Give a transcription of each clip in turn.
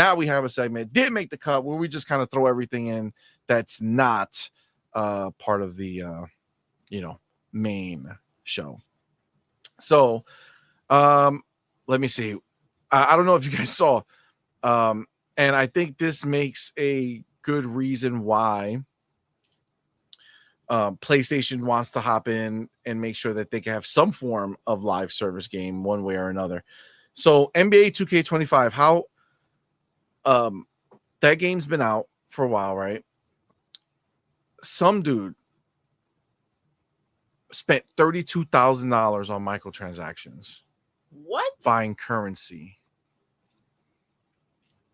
now we have a segment did make the cut where we just kind of throw everything in that's not part of the main show. So let me see. I don't know if you guys saw, and I think this makes a good reason why PlayStation wants to hop in and make sure that they can have some form of live service game one way or another. So NBA 2K25, how that game's been out for a while, right? Some dude spent $32,000 on microtransactions. What? Buying currency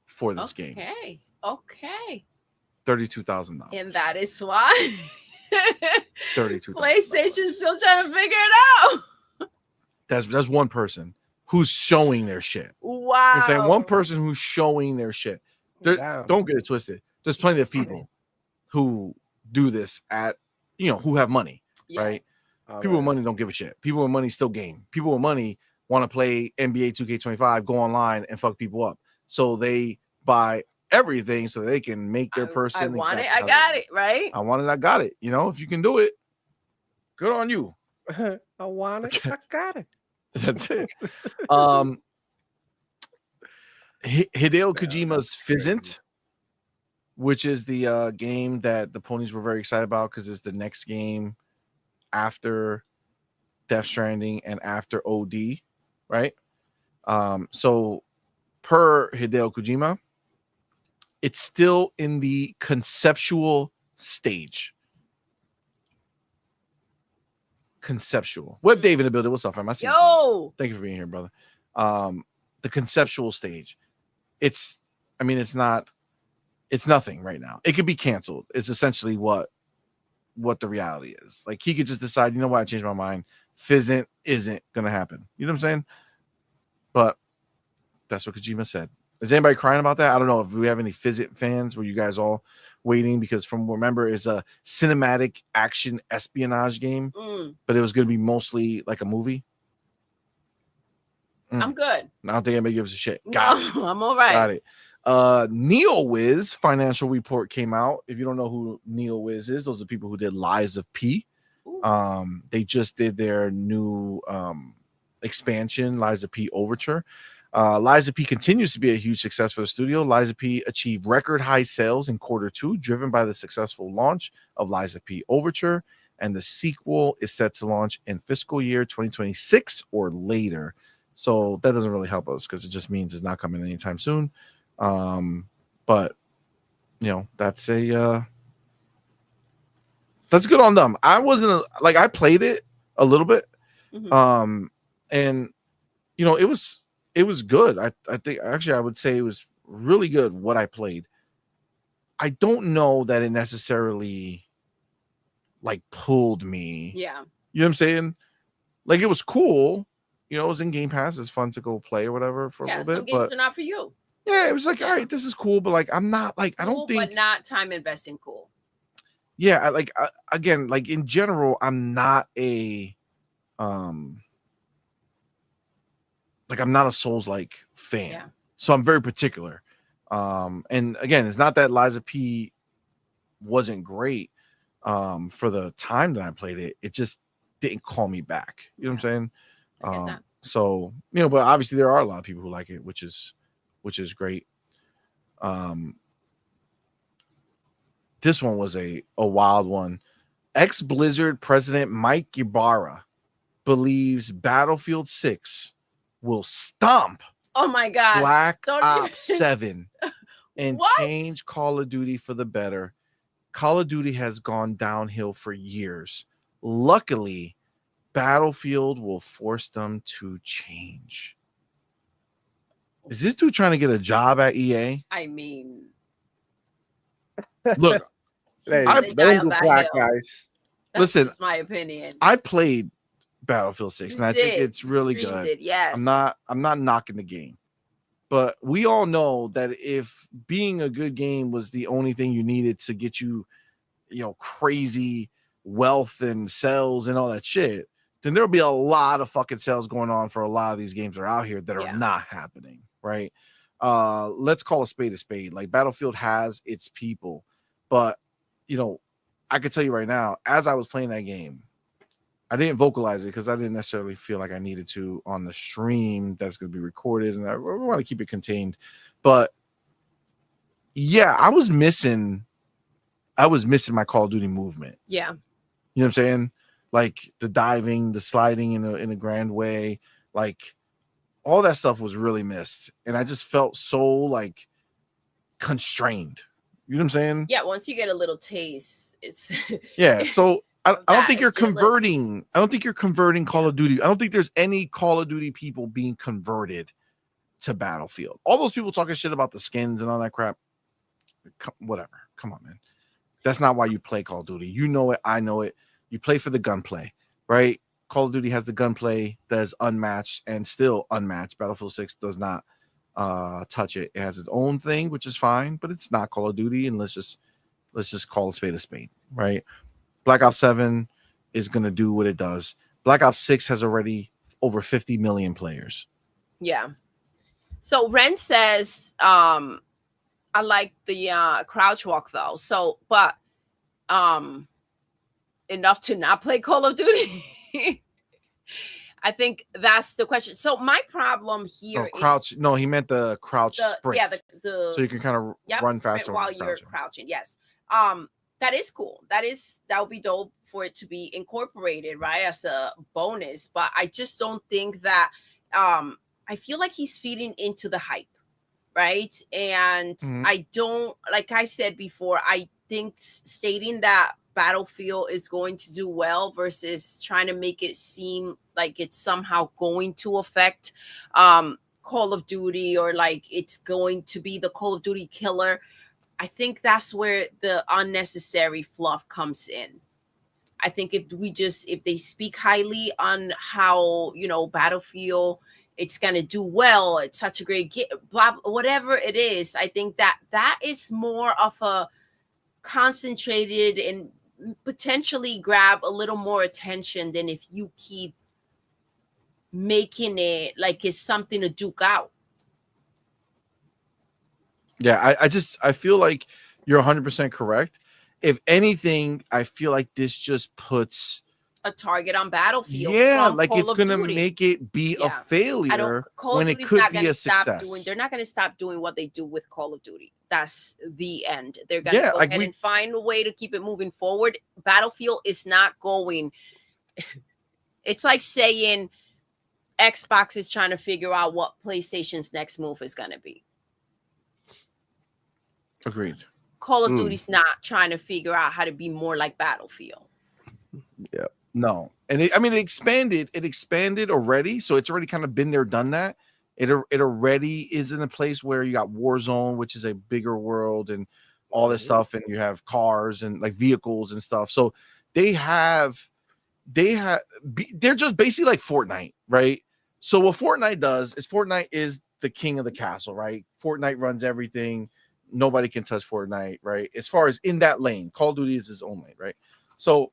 for this game. Okay. $32,000. And that is why $32,000. PlayStation's still trying to figure it out. That's one person who's showing their shit. Wow. I'm saying one person who's showing their shit. Don't get it twisted. There's plenty of people who do this at, who have money, right? People with money don't give a shit. People with money still game. People with money want to play NBA 2K25, go online and fuck people up. So they buy everything so they can make their person. I want it, I got it, right? I want it, I got it. If you can do it, good on you. I want it, I got it. That's it. Hideo Kojima's Physint, which is the game that the ponies were very excited about because it's the next game after Death Stranding and after OD, right? So per Hideo Kojima, it's still in the conceptual stage. Conceptual. Web Dave in the building. What's up, fam? I see you. Yo. Thank you for being here, brother. The conceptual stage. It's nothing right now. It could be canceled. It's essentially what the reality is. Like he could just decide, you know what, I changed my mind. Physint isn't gonna happen. You know what I'm saying? But that's what Kojima said. Is anybody crying about that? I don't know if we have any Physint fans. Were you guys all waiting? Because from remember, it's a cinematic action espionage game, but it was going to be mostly like a movie. I'm good. I don't think anybody gives a shit. I'm all right. Got it. NeoWiz financial report came out. If you don't know who NeoWiz is, those are people who did Lies of P. They just did their new expansion, Lies of P Overture. Lies of P continues to be a huge success for the studio. Lies of P achieved record high sales in Q2, driven by the successful launch of Lies of P Overture, and the sequel is set to launch in fiscal year 2026 or later. So that doesn't really help us because it just means it's not coming anytime soon. But that's that's good on them. I wasn't I played it a little bit, and it was good. I think actually I would say it was really good what I played. I don't know that it necessarily pulled me. Yeah. You know what I'm saying? It was cool. It was in Game Pass. It's fun to go play or whatever for a little bit. Some games are not for you. Yeah, it was all right, this is cool, but I'm not I don't think, but not time investing cool. Yeah, again, in general, I'm not a I'm not a Souls-like fan. Yeah. So I'm very particular. And again, it's not that Lies of P wasn't great for the time that I played it. It just didn't call me back. You know what I'm saying? So, but obviously there are a lot of people who like it, which is great. This one was a wild one. Ex-Blizzard president Mike Ybarra believes Battlefield 6 will stomp Black Ops 7 and change Call of Duty for the better. Call of Duty has gone downhill for years. Luckily, Battlefield will force them to change. Is this dude trying to get a job at EA? I mean, look, don't do black guys. Listen, that's my opinion. I played Battlefield 6, and I think it's really good. Yes. I'm not knocking the game, but we all know that if being a good game was the only thing you needed to get you, crazy wealth and sales and all that shit, then there'll be a lot of fucking sales going on for a lot of these games that are out here that are not happening, right? let's call a spade a spade. Like Battlefield has its people, but I could tell you right now, as I was playing that game, I didn't vocalize it because I didn't necessarily feel like I needed to on the stream that's going to be recorded, and I want to keep it contained. But yeah, I was missing my Call of Duty movement. Yeah. You know what I'm saying? Like the diving, the sliding in a grand way, like all that stuff was really missed. And I just felt so like constrained. You know what I'm saying? Yeah, once you get a little taste, it's yeah. So I don't think you're agility. converting. I don't think you're converting Call of Duty. I don't think there's any Call of Duty people being converted to Battlefield. All those people talking shit about the skins and all that crap. Whatever. Come on, man. That's not why you play Call of Duty. You know it. I know it. You play for the gunplay, right? Call of Duty has the gunplay that is unmatched and still unmatched. Battlefield 6 does not touch it. It has its own thing, which is fine, but it's not Call of Duty. And let's just call a spade, right? Black Ops 7 is going to do what it does. Black Ops 6 has already over 50 million players. Yeah. So Ren says, I like the crouch walk though. So, but enough to not play Call of Duty. I think that's the question. So my problem here is crouch. No, he meant the crouch sprint. Yeah, the so you can kind of run faster while you're crouching. Yes. That is cool. That would be dope for it to be incorporated, right, as a bonus. But I just don't think that I feel like he's feeding into the hype, right? And I don't, like I said before, I think stating that Battlefield is going to do well versus trying to make it seem like it's somehow going to affect Call of Duty, or like it's going to be the Call of Duty killer. I think that's where the unnecessary fluff comes in. I think if they speak highly on how, Battlefield, it's going to do well, it's such a great game, blah, whatever it is, I think that is more of a concentrated and potentially grab a little more attention than if you keep making it like it's something to duke out. Yeah, I feel like you're 100% correct. If anything, I feel like this just puts a target on Battlefield. Yeah, like it's gonna make it be a failure when it could be a success. They're not gonna stop doing what they do with Call of Duty. That's the end. They're gonna go ahead and find a way to keep it moving forward. Battlefield is not going. It's like saying Xbox is trying to figure out what PlayStation's next move is gonna be. Agreed. Call of Duty's not trying to figure out how to be more like Battlefield. Yeah. No. And it expanded already. So it's already kind of been there, done that. It already is in a place where you just Warzone, which is a bigger world and all this stuff. And you have cars and like vehicles and stuff. So they're just basically like Fortnite, right? So what Fortnite is the king of the castle, right? Fortnite runs everything. Nobody can touch Fortnite, right? As far as in that lane, Call of Duty is his own lane, right? So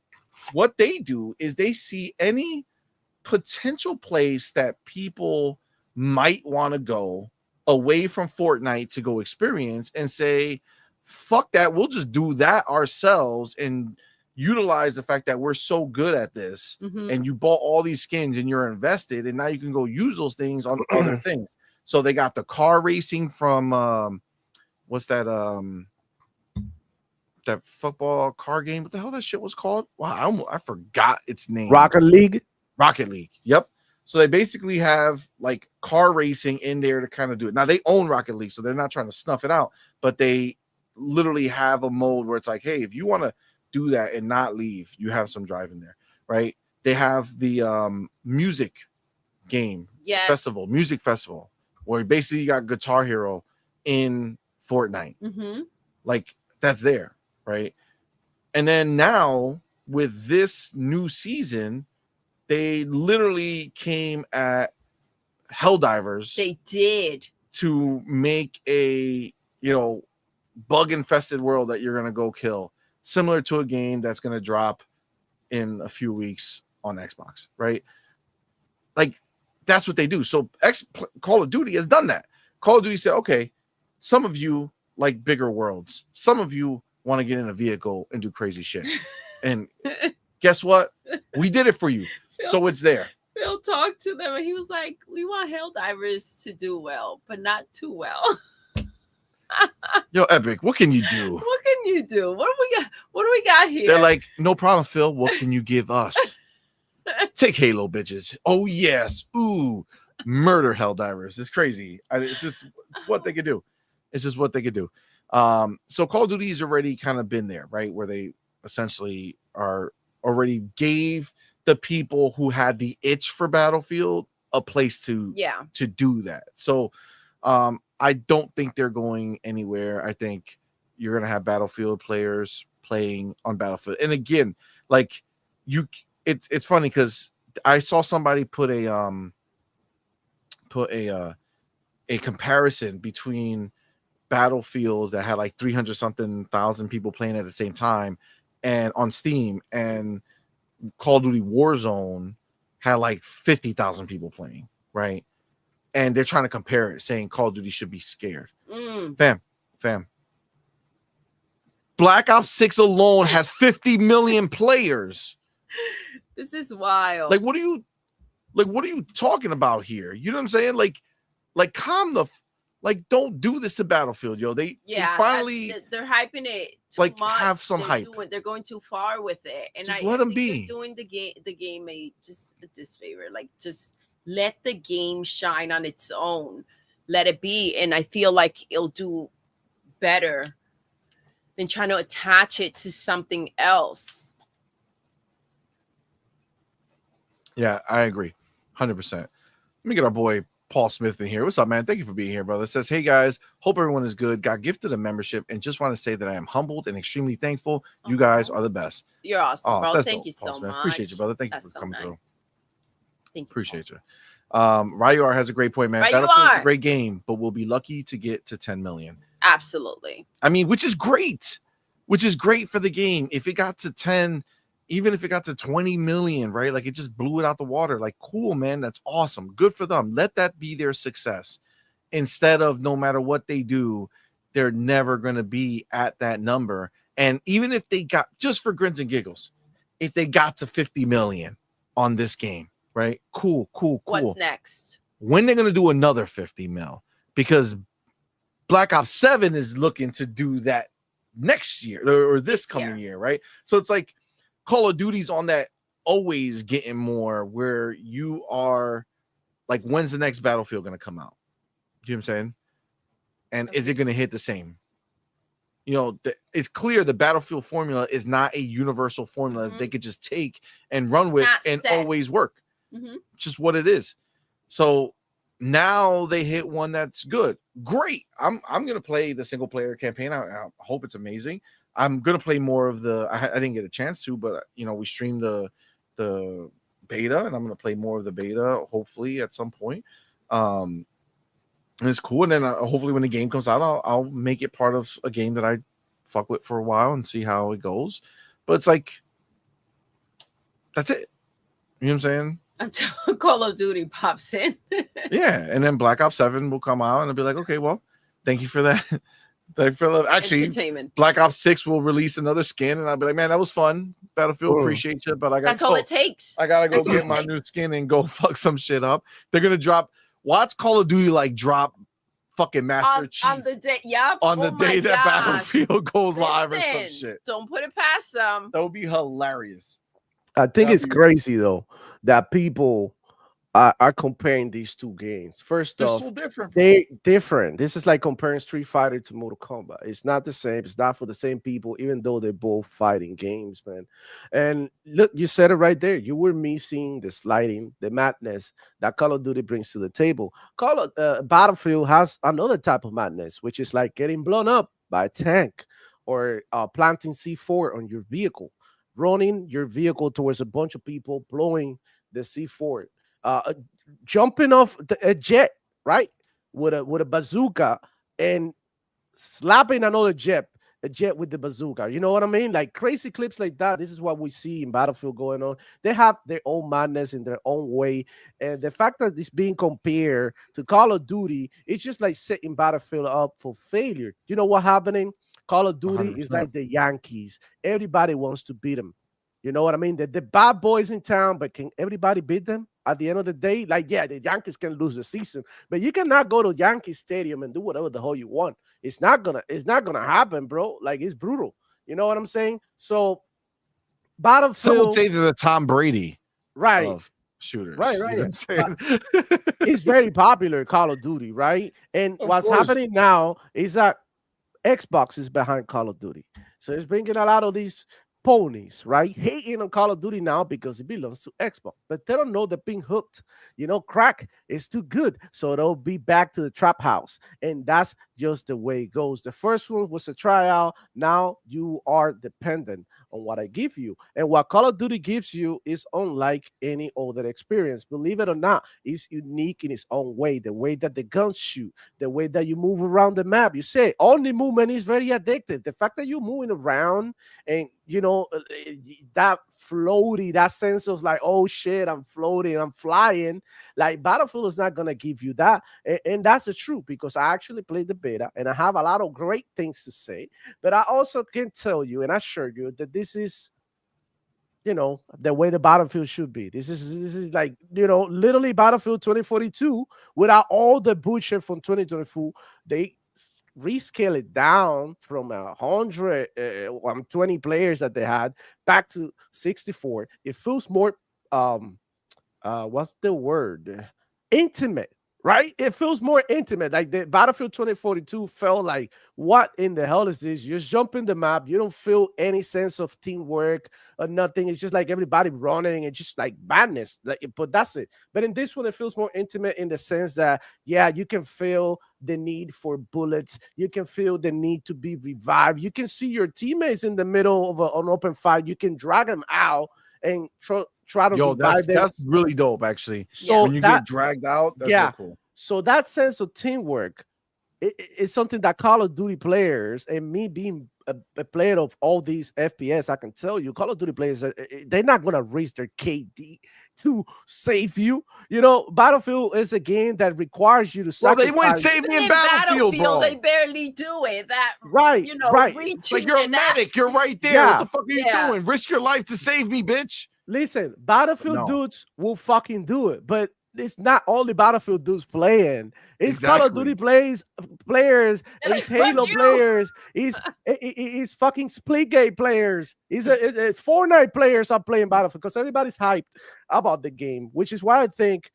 what they do is they see any potential place that people might want to go away from Fortnite to go experience and say, fuck that, we'll just do that ourselves and utilize the fact that we're so good at this and you bought all these skins and you're invested and now you can go use those things on other things. So they got the car racing from what's that that football car game? What the hell that shit was called? Wow, I forgot its name. Rocket League. Yep. So they basically have like car racing in there to kind of do it. Now they own Rocket League, so they're not trying to snuff it out, but they literally have a mode where it's like, hey, if you want to do that and not leave, you have some drive in there, right? They have the music game music festival, where basically you got Guitar Hero in Fortnite. Like that's there, right? And then now with this new season, they literally came at Helldivers. They did. To make a, bug infested world that you're going to go kill, similar to a game that's going to drop in a few weeks on Xbox, right? Like that's what they do. So Call of Duty has done that, Call of Duty said, okay, some of you like bigger worlds. Some of you want to get in a vehicle and do crazy shit. And guess what? We did it for you. So it's there. Phil talked to them and he was like, we want Helldivers to do well, but not too well. Yo, Epic, what can you do? What can you do? What do we got here? They're like, no problem, Phil. What can you give us? Take Halo, bitches. Oh, yes. Ooh, murder Helldivers. It's crazy. It's just what they could do. It's just what they could do. So Call of Duty's already kind of been there, right? Where they essentially are already gave the people who had the itch for Battlefield a place to do that. So I don't think they're going anywhere. I think you're going to have Battlefield players playing on Battlefield. And again, like it's funny because I saw somebody put a comparison between Battlefield that had like 300 something thousand people playing at the same time and on Steam, and Call of Duty Warzone had like 50,000 people playing, right? And they're trying to compare it, saying Call of Duty should be scared. Fam. Black Ops 6 alone has 50 million players. This is wild. Like, what are you talking about here? You know what I'm saying? Like calm the don't do this to Battlefield, yo. They finally they're hyping it too like much. have some hype. They're going too far with it, and just I let them think be doing the game just a disfavor. Like, just let the game shine on its own. Let it be, and I feel like it'll do better than trying to attach it to something else. Yeah, I agree, 100%. Let me get our boy Paul Smith in here. What's up, man? Thank you for being here, brother. It says, hey guys, hope everyone is good. Got gifted a membership and just want to say that I am humbled and extremely thankful. You guys are the best. You're awesome, bro. Thank you Paul so Smith. much. Appreciate you, brother. Thank you for so coming nice. through. Thank you. Appreciate you. Ryuar has a great point, man. Battlefield's a great game, but we'll be lucky to get to 10 million. Absolutely. I mean, which is great for the game. If it got to 10, even if it got to 20 million, right? Like, it just blew it out the water. Like, cool, man. That's awesome. Good for them. Let that be their success. Instead of no matter what they do, they're never going to be at that number. And even if they got, just for grins and giggles, if they got to 50 million on this game, right? Cool. What's next? When they're going to do another 50 mil? Because Black Ops 7 is looking to do that next year or this coming year, right? So it's like Call of Duty's on that always getting more, where you are like, when's the next Battlefield going to come out? You know what I'm saying? And is it going to hit the same? You know, it's clear the Battlefield formula is not a universal formula that they could just take and run with and always work. It's just what it is. So now they hit one that's good. Great. I'm going to play the single player campaign. I hope it's amazing. I'm going to play more of I didn't get a chance to, but you know, we streamed the beta, and I'm going to play more of the beta, hopefully at some point. And it's cool. And then hopefully when the game comes out, I'll make it part of a game that I fuck with for a while and see how it goes. But it's like, that's it. You know what I'm saying? Until Call of Duty pops in. Yeah. And then Black Ops 7 will come out and I'll be like, okay, well, thank you for that. Actually, Black Ops 6 will release another skin, and I'll be like, man, that was fun. Battlefield, appreciate you, but that's all it takes. I gotta go get my new skin and go fuck some shit up. They're gonna watch Call of Duty like drop fucking Master Chief on the day. Yep. On the day that Battlefield goes live or some shit. Don't put it past them. That would be hilarious. I think it's crazy though that people are comparing these two games. First off, so different. They're different. This is like comparing Street Fighter to Mortal Kombat. It's not the same. It's not for the same people, even though they're both fighting games, man. And look, you said it right there. You were missing the sliding, the madness that Call of Duty brings to the table. Battlefield has another type of madness, which is like getting blown up by a tank or planting C4 on your vehicle, running your vehicle towards a bunch of people, blowing the C4. Jumping off a jet, right, with a bazooka and slapping another jet a jet with the bazooka. You know what I mean? Like crazy clips like that. This is what we see in Battlefield going on. They have their own madness in their own way. And the fact that it's being compared to Call of Duty, it's just like setting Battlefield up for failure. You know what happening? Call of Duty is 100%. like the Yankees. Everybody wants to beat them. You know what I mean? The bad boys in town, but can everybody beat them at the end of the day? Like, yeah, the Yankees can lose the season, but you cannot go to Yankee Stadium and do whatever the hell you want. It's not gonna happen, bro. Like, it's brutal. You know what I'm saying? So Some would Battlefield, say they're the Tom Brady right, of shooters. right, You know right. what I'm saying? It's very popular, Call of Duty, right? And Of what's course. happening now is that Xbox is behind Call of Duty. So it's bringing a lot of these ponies, right? Hating on Call of Duty now because it belongs to Xbox. But they don't know they're being hooked. You know, crack is too good. So they'll be back to the trap house. And that's just the way it goes. The first one was a tryout. Now you are dependent on what I give you. And what Call of Duty gives you is unlike any other experience. Believe it or not, it's unique in its own way. The way that the guns shoot, the way that you move around the map. You say only movement is very addictive. The fact that you're moving around and that floaty, that sense of like, oh shit, I'm floating, I'm flying. Like Battlefield is not gonna give you that, and that's the truth because I actually played the beta and I have a lot of great things to say. But I also can tell you and assure you that this is the way the Battlefield should be. This is like literally Battlefield 2042 without all the bullshit from 2024. They rescale it down from 120 players that they had back to 64. It feels more what's the word, intimate, right? It feels more intimate. Like the Battlefield 2042 felt like, what in the hell is this? You just jump in the map, you don't feel any sense of teamwork or nothing. It's just like everybody running and just like madness, like, but that's it. But in this one it feels more intimate in the sense that, yeah, you can feel the need for bullets, you can feel the need to be revived, you can see your teammates in the middle of an open fight, you can drag them out and try to Yo, revive them. that's really dope, actually. So When you that, get dragged out, that's yeah, real cool. so that sense of teamwork is something that Call of Duty players, and me being a player of all these FPS, I can tell you, Call of Duty players, they're not gonna raise their KD to save you. Battlefield is a game that requires you to Well, they sacrifice. wouldn't save me in Battlefield, bro. They barely do it. That Right, right. reaching It's like you're a and medic. You're right there. Yeah. What the fuck are you doing? Risk your life to save me, bitch. Listen, Battlefield No. dudes will fucking do it, but it's not only Battlefield dudes playing. It's Call of Duty players, it's Halo players, it's fucking Splitgate players, it's Fortnite players are playing Battlefield because everybody's hyped about the game, which is why I think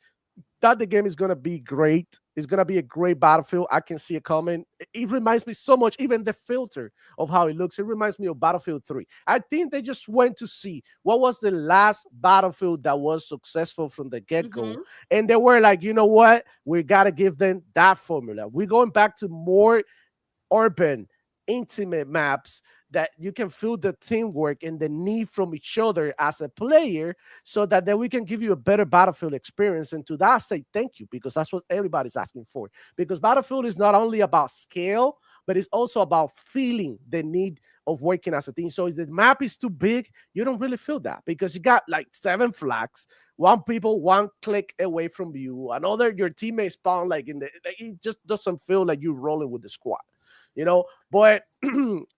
that the game is gonna be great. It's gonna be a great Battlefield. I can see it coming. It reminds me so much, even the filter of how it looks. It reminds me of Battlefield 3. I think they just went to see what was the last Battlefield that was successful from the get-go. And they were like, you know what? We gotta give them that formula. We're going back to more urban, intimate maps that you can feel the teamwork and the need from each other as a player so that then we can give you a better Battlefield experience. And to that, I say thank you because that's what everybody's asking for. Because Battlefield is not only about scale, but it's also about feeling the need of working as a team. So if the map is too big, you don't really feel that because you got like 7 flags, one people one click away from you, another your teammates spawn like it just doesn't feel like you're rolling with the squad. But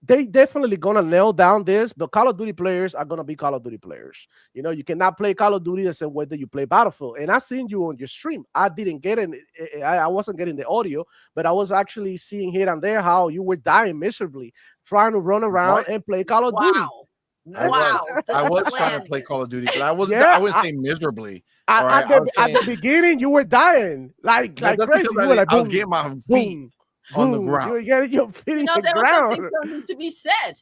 they definitely gonna nail down this. But Call of Duty players are gonna be Call of Duty players. You cannot play Call of Duty the same way that you play Battlefield. And I seen you on your stream. I didn't get it. I wasn't getting the audio, but I was actually seeing here and there how you were dying miserably trying to run around and play Call of Duty. I was trying to play Call of Duty, but I wasn't. Yeah, I wouldn't say miserably. At the beginning, you were dying like crazy. You were like, I was getting my feet on the ground. You were getting your feet on the there ground. was something need to be said.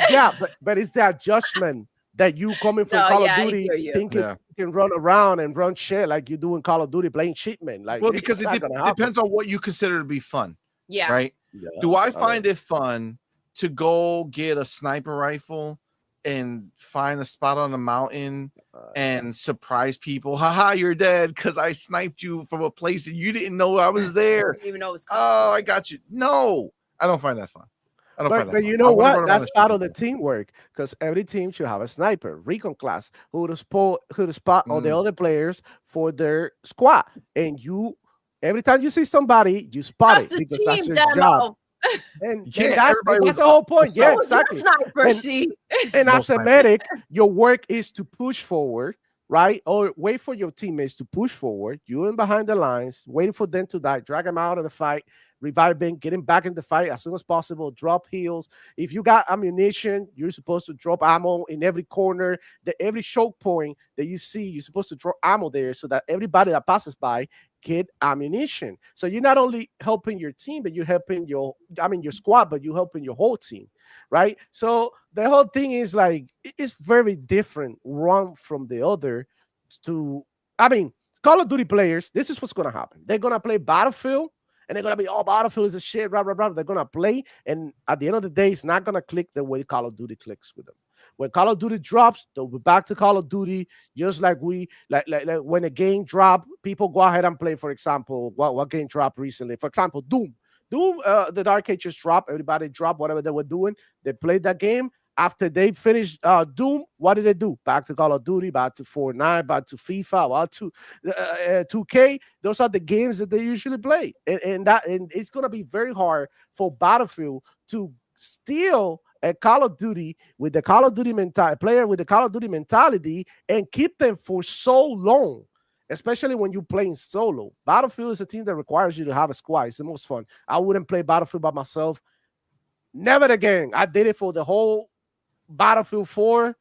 Yeah, but it's that judgment that you coming from Call of Duty thinking you can run around and run shit like you do in Call of Duty playing shitmen. Like, well, because it depends on what you consider to be fun. Yeah. Right. Yeah. Do I find it fun to go get a sniper rifle and find a spot on the mountain and surprise people? Haha, you're dead because I sniped you from a place and you didn't know I was there. I didn't even know it was coming. Oh, I got you. No, I don't find that fun. I don't fight But like you Mario. I know want to what? run around That's and shoot part of the people. teamwork because every team should have a sniper, recon class, who to spot all the Mm. other players for their squad. And you, every time you see somebody, you spot That's it the because that's team your job. demo. You And can't. Everybody that's was the whole a point. Yeah, Who self. was your exactly. sniper? And See, as No a sniper. medic, your work is to push forward, right? Or wait for your teammates to push forward. You in behind the lines, waiting for them to die, drag them out of the fight, revive them, get him back in the fight as soon as possible, drop heals. If you got ammunition, you're supposed to drop ammo in every corner, every choke point that you see, you're supposed to drop ammo there so that everybody that passes by get ammunition. So you're not only helping your team, but you're helping your squad, but you're helping your whole team, right? So the whole thing is like it's very different one from the other. To I mean, Call of Duty players, this is what's gonna happen. They're gonna play Battlefield, and they're gonna be all Battlefield is a shit, blah blah blah. They're gonna play, and at the end of the day, it's not gonna click the way Call of Duty clicks with them. When Call of Duty drops, they'll be back to Call of Duty, just like we like when a game drop, people go ahead and play. For example, what game dropped recently? For example, Doom. Doom, the Dark Ages drop. Everybody drop whatever they were doing. They played that game. After they finished Doom, what did they do? Back to Call of Duty, back to Fortnite, back to FIFA, back to 2K. Those are the games that they usually play, and it's gonna be very hard for Battlefield to steal a Call of Duty with the Call of Duty player with the Call of Duty mentality and keep them for so long, especially when you're playing solo. Battlefield is a team that requires you to have a squad. It's the most fun. I wouldn't play Battlefield by myself. Never again. I did it for the whole Battlefield 4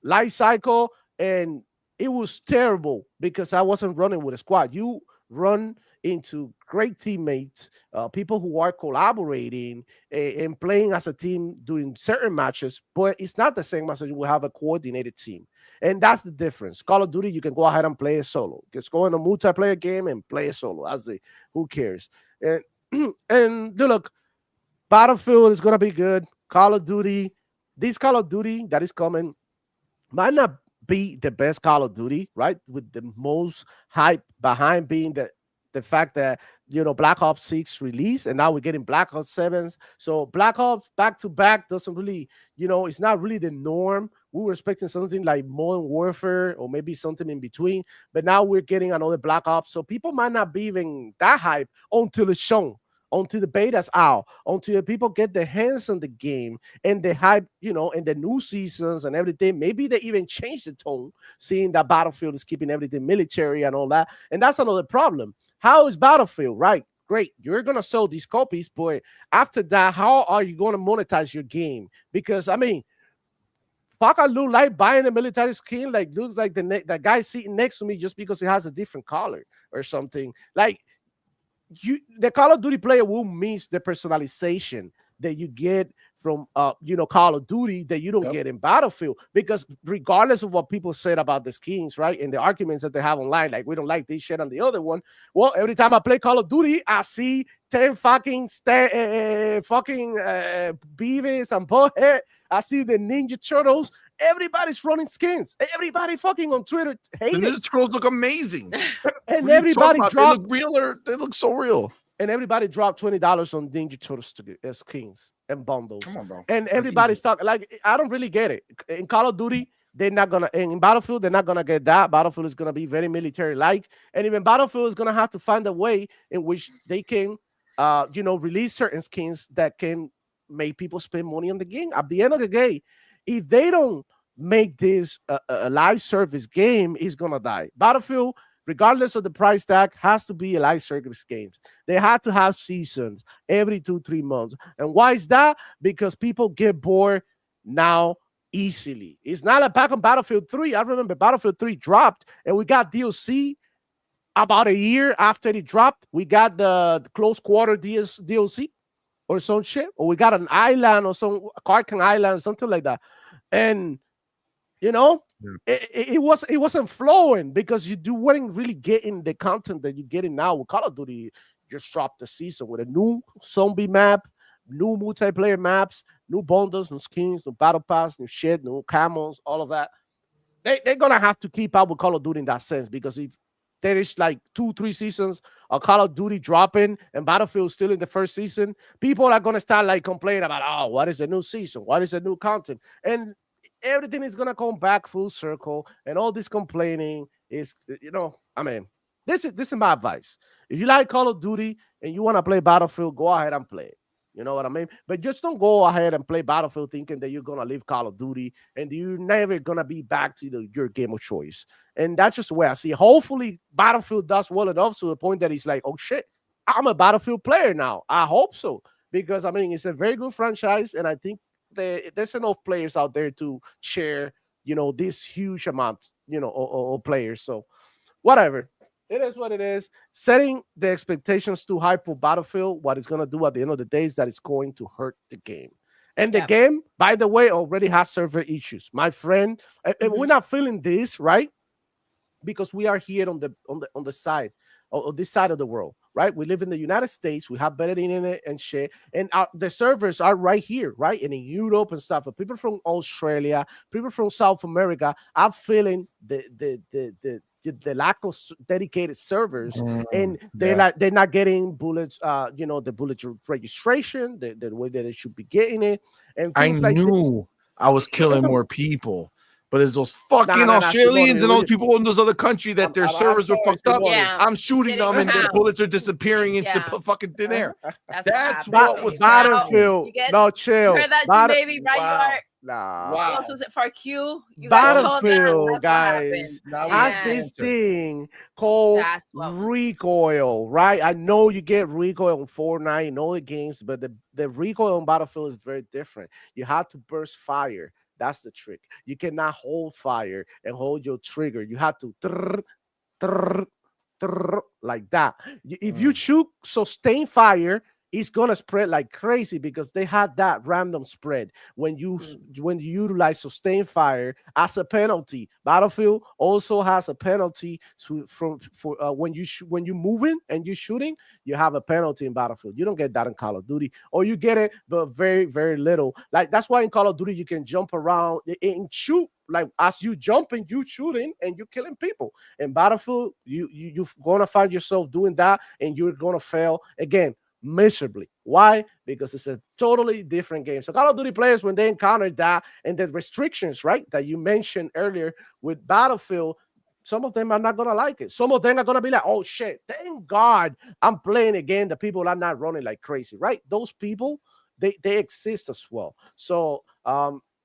life cycle, and it was terrible because I wasn't running with a squad. You run into great teammates, people who are collaborating and playing as a team during certain matches, but it's not the same as you will have a coordinated team. And that's the difference. Call of Duty, you can go ahead and play it solo. Just go in a multiplayer game and play it solo. That's it. Who cares? And and look, Battlefield is gonna be good. Call of Duty, this Call of Duty that is coming might not be the best Call of Duty, right? With the most hype behind being the fact that Black Ops 6 released and now we're getting Black Ops 7s. So Black Ops back to back doesn't really, it's not really the norm. We were expecting something like Modern Warfare or maybe something in between, but now we're getting another Black Ops. So people might not be even that hype until it's shown, until the beta's out, until the people get their hands on the game and the hype, and the new seasons and everything. Maybe they even change the tone, seeing that Battlefield is keeping everything military and all that. And that's another problem. How is Battlefield? Right. Great. You're going to sell these copies, but after that, how are you going to monetize your game? Because, I mean, fuck, I look like buying a military skin, like looks like the guy sitting next to me just because it has a different color or something. Like, the Call of Duty player will miss the personalization that you get from Call of Duty that you don't Yep. get in Battlefield, because regardless of what people said about the skins, right, and the arguments that they have online, like we don't like this shit and the other one, well, every time I play Call of Duty, I see 10 fucking Beavis and Butthead. I see the Ninja Turtles. Everybody's running skins. Everybody fucking on Twitter The hate it. Ninja Scrolls look amazing. And What are you talking everybody about? dropped They look real. They look so real. and everybody dropped $20 on Ninja Turtles skins and bundles. Come on, bro. And That's everybody's easy. talking like I don't really get it. In Call of Duty, they're not gonna, and in Battlefield, they're not gonna get that. Battlefield is gonna be very military-like, and even Battlefield is gonna have to find a way in which they can, release certain skins that can make people spend money on the game. At the end of the day, if they don't make this a live service game, it's gonna die. Battlefield, regardless of the price tag, has to be a live service game. They had to have seasons every 2-3 months. And why is that? Because people get bored now easily. It's not like back on Battlefield 3. I remember Battlefield 3 dropped and we got DLC about a year after it dropped. We got the close quarter DLC or some shit, or we got an island or some Karkan Island, something like that. And Yeah. it wasn't flowing because you weren't really getting the content that you're getting now with Call of Duty. Just dropped the season with a new zombie map, new multiplayer maps, new bundles, new skins, new battle pass, new shit, new camos, all of that. They're gonna have to keep up with Call of Duty in that sense, because if there is like 2-3 seasons of Call of Duty dropping and Battlefield still in the first season, people are gonna start like complaining about, oh, what is the new season? What is the new content? And everything is gonna come back full circle, and all this complaining is, I mean, this is my advice. If you like Call of Duty and you want to play Battlefield, go ahead and play it. You know what I mean? But just don't go ahead and play Battlefield thinking that you're gonna leave Call of Duty and you're never gonna be back to your game of choice. And that's just the way I see it. Hopefully, Battlefield does well enough to the point that he's like, oh shit, I'm a Battlefield player now. I hope so. Because I mean, it's a very good franchise, and I think there's enough players out there to share, this huge amount, of players. So whatever. It is what it is. Setting the expectations too high for Battlefield, what it's going to do at the end of the day is that it's going to hurt the game. And the game, by the way, already has server issues. My friend, and we're not feeling this, right? Because we are here on the side of this side of the world, right? We live in the United States. We have better internet and shit, and the servers are right here, right? And in Europe and stuff. But people from Australia, people from South America are feeling the lack of dedicated servers, and they're not getting bullets, the bullet registration, the way that they should be getting it. And I knew I was killing more people. But it's those fucking Australians and those people in those other countries that their servers were fucked up. Yeah. I'm shooting them and their bullets are disappearing into fucking thin air. That's what was Battlefield. No, chill. You heard that, baby, right? Wow. Nah. What else was it for Q? You Battlefield, guys, has this thing called recoil, right? I know you get recoil on Fortnite and all the games, but the recoil on Battlefield is very different. You have to burst fire. That's the trick. You cannot hold fire and hold your trigger. You have to like that. If you shoot sustain fire, it's gonna spread like crazy because they had that random spread when you utilize sustained fire as a penalty. Battlefield also has a penalty for when you moving and you shooting, you have a penalty in Battlefield. You don't get that in Call of Duty, or you get it, but very, very little. Like that's why in Call of Duty you can jump around and shoot. Like as you jumping, you shooting and you killing people. In Battlefield, you're gonna find yourself doing that, and you're gonna fail again miserably. Why? Because it's a totally different game. So Call of Duty players, when they encounter that and the restrictions, right, that you mentioned earlier with Battlefield, some of them are not gonna like it. Some of them are gonna be like, oh shit, thank God I'm playing again. The people are not running like crazy, right? Those people, they exist as well. So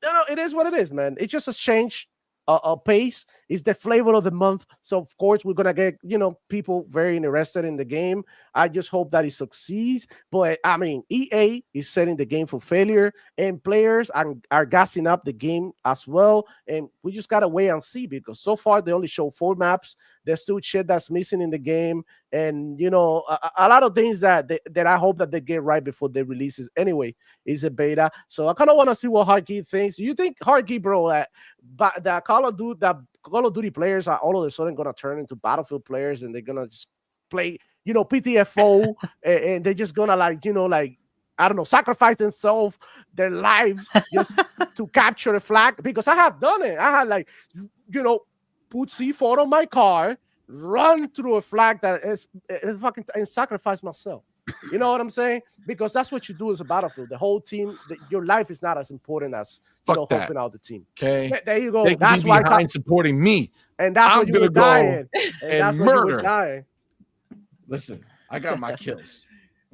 it is what it is, man. It's just a change a pace. Is the flavor of the month. So of course we're gonna get people very interested in the game. I just hope that it succeeds. But I mean, EA is setting the game for failure, and players are gassing up the game as well. And we just gotta wait and see, because so far they only show 4 maps. There's still shit that's missing in the game, and a lot of things that I hope that they get right before they release it. Anyway, it's a beta, so I kind of want to see what Hardkey thinks. Do you think, Hardkey, bro, that Call of Duty players are all of a sudden gonna turn into Battlefield players, and they're gonna just play, PTFO, and they're just gonna like I don't know, sacrifice themselves, their lives, just to capture a flag? Because I have done it. I had put C4 on my car, run through a flag that is fucking, and sacrifice myself. You know what I'm saying? Because that's what you do as a Battlefield. The whole team, your life is not as important as helping out the team. Okay, there you go. They that's why behind supporting me, and that's why you were dying. And murder. Listen, I got my kills.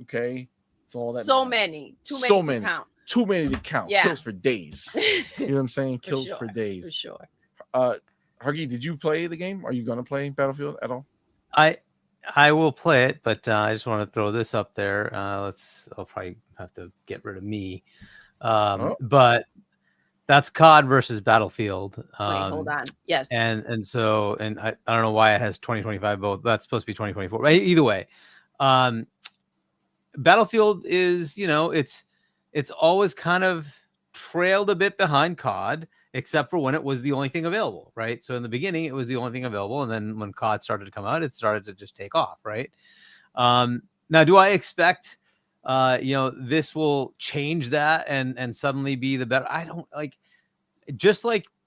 Okay, it's all that. So many, too many to count. Too many to count. Yeah. Kills for days. You know what I'm saying? Kills for days. For sure. Hargy, did you play the game? Are you gonna play Battlefield at all? I will play it, but I just want to throw this up there. I'll probably have to get rid of me. But that's COD versus Battlefield. Wait, hold on. Yes. And I don't know why it has 2025 both. That's supposed to be 2024. Right? Either way. Battlefield is, it's always kind of trailed a bit behind COD, except for when it was the only thing available, right? So in the beginning, it was the only thing available, and then when COD started to come out, it started to just take off, right? Now, do I expect, this will change that and suddenly be the better? I don't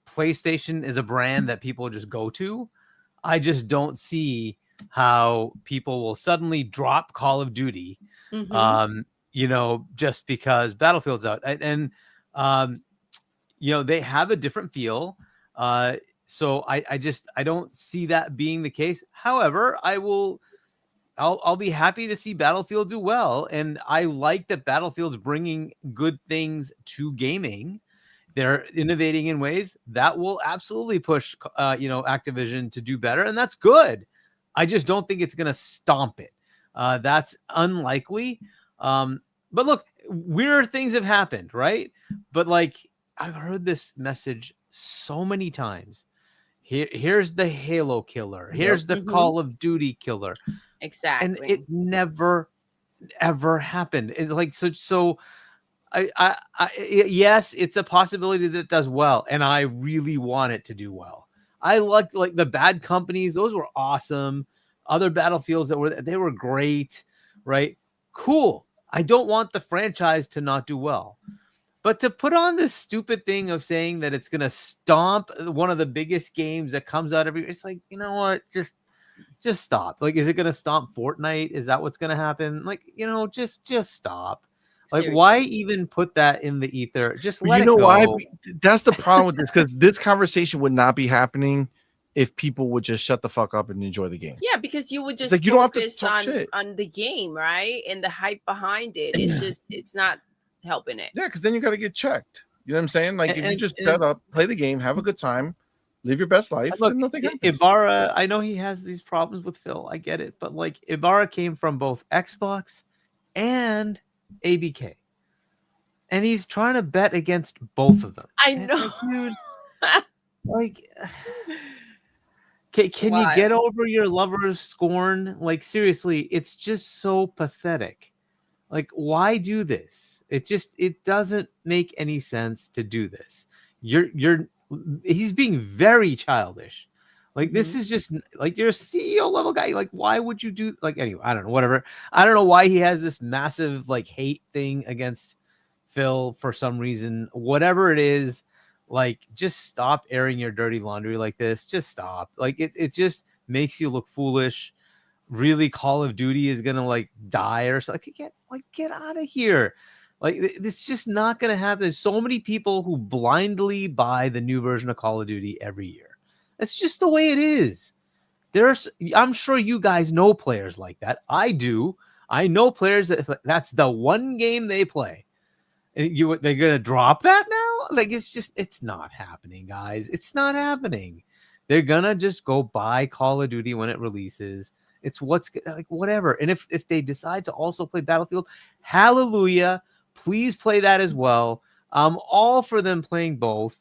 PlayStation is a brand that people just go to. I just don't see how people will suddenly drop Call of Duty, Mhm. just because Battlefield's out, and they have a different feel. So I don't see that being the case. However, I'll be happy to see Battlefield do well, and I like that Battlefield's bringing good things to gaming. They're innovating in ways that will absolutely push, Activision to do better, and that's good. I just don't think it's going to stomp it. That's unlikely. But look, weird things have happened, right? But like, I've heard this message so many times. Here's the Halo killer. Here's the Mhm. Call of Duty killer, and Exactly. it never ever happened. So yes, it's a possibility that it does well, and I really want it to do well. I like the Bad Companies; those were awesome. Other Battlefields they were great, right? Cool. I don't want the franchise to not do well, but to put on this stupid thing of saying that it's gonna stomp one of the biggest games that comes out every year, it's like, you know what? Just stop. Like, is it gonna stomp Fortnite? Is that what's gonna happen? Like, just stop. Like, why Seriously. even put that in the ether? Just But let you it know why? go. That's the problem with this, because this conversation would not be happening if people would just shut the fuck up and enjoy the game. Yeah, because you would It's just like you don't have to focus talk shit. on the game, right? And the hype behind it. It's not helping it. Yeah, because then you got to get checked. You know what I'm saying? Like, if you And, just and shut up, play the game, have a good time, live your best life, look, then nothing happens. Ibarra, I know he has these problems with Phil. I get it, but like, Ibarra came from both Xbox and ABK, and he's trying to bet against both of them. I And it's know. like, dude, like. Can you wild. get over your lover's scorn? Like, seriously, it's just so pathetic. Like, why do this? It doesn't make any sense to do this. He's being very childish. Like, this Mhm. is just like, you're a CEO level guy. Like, why would you do, like, anyway, I don't know, whatever. I don't know why he has this massive like hate thing against Phil for some reason. Whatever it is, like, just stop airing your dirty laundry like this. Just stop. Like, it just makes you look foolish. Really, Call of Duty is gonna like die or something. Get out of here. Like, it's just not gonna happen. There's so many people who blindly buy the new version of Call of Duty every year. That's just the way it is. I'm sure you guys know players like that. I do. I know players that's the one game they play. And they're gonna drop that now? Like, it's not happening, guys. It's not happening. They're gonna just go buy Call of Duty when it releases. It's like, whatever. And if they decide to also play Battlefield, hallelujah. Please play that as well. I'm all for them playing both.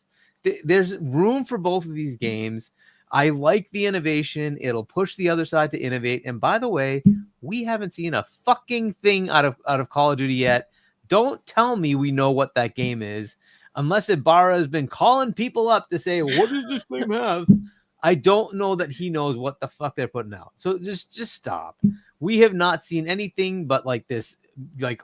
There's room for both of these games. I like the innovation. It'll push the other side to innovate. And by the way, we haven't seen a fucking thing out of Call of Duty yet. Don't tell me we know what that game is, unless Ibarra has been calling people up to say, what does this game have? I don't know that he knows what the fuck they're putting out. So just stop. We have not seen anything but like this like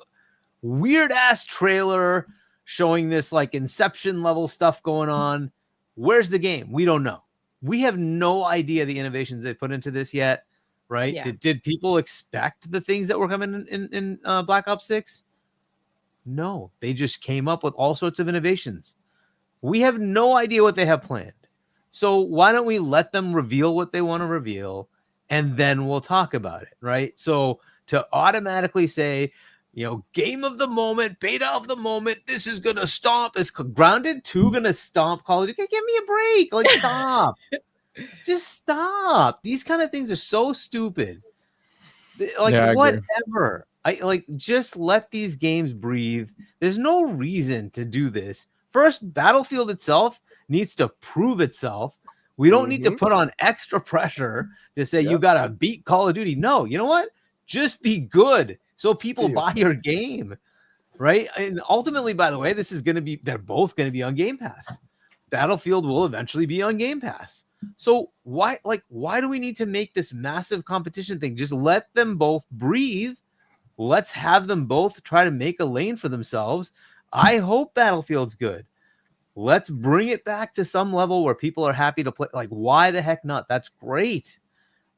weird ass trailer showing this like Inception level stuff going on. Where's the game? We don't know. We have no idea the innovations they put into this yet, right? Yeah. Did people expect the things that were coming in Black Ops 6? No, they just came up with all sorts of innovations. We have no idea what they have planned. So why don't we let them reveal what they want to reveal, and then we'll talk about it, right? So to automatically say, game of the moment, beta of the moment, this is going to stomp. Is Grounded 2 going to stomp Call of Duty? Give me a break. Like, stop. Just stop. These kind of things are so stupid. Like, Yeah, I agree. whatever. I like, just let these games breathe. There's no reason to do this. First, Battlefield itself needs to prove itself. We don't need to put on extra pressure to say you got to beat Call of Duty. No, you know what? Just be good so people buy your game, right? And ultimately, by the way, they're both going to be on Game Pass. Battlefield will eventually be on Game Pass. So why do we need to make this massive competition thing? Just let them both breathe. Let's have them both try to make a lane for themselves. I hope Battlefield's good. Let's bring it back to some level where people are happy to play. Like, why the heck not? That's great.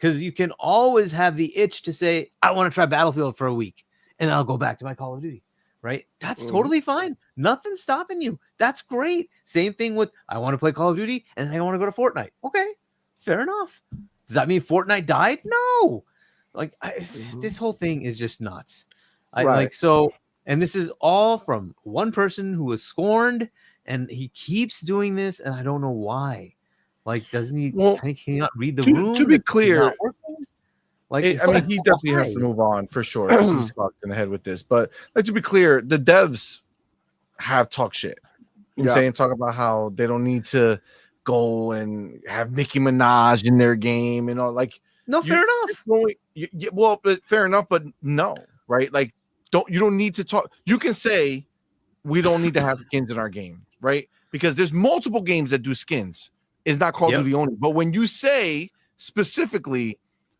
because you can always have the itch to say, I want to try Battlefield for a week and I'll go back to my Call of Duty, right? That's totally fine. Nothing's stopping you. That's great. Same thing with, I want to play Call of Duty and then I want to go to Fortnite. Okay, fair enough. Does that mean Fortnite died? No. Like, this whole thing is just nuts. And this is all from one person who was scorned, and he keeps doing this, and I don't know why. Like, doesn't he? Can he not read the room? To be clear, like, I mean, he definitely has to move on for sure. 'Cause he's fucked in the head with this. But like, to be clear, the devs have talked shit. You know what I'm saying? Talk about how they don't need to go and have Nicki Minaj in their game and all. Like, fair enough. Well, but fair enough, but no, right? Like, you don't need to talk. You can say we don't need to have skins in our game, right? Because there's multiple games that do skins. It's not Call of Duty only. But when you say specifically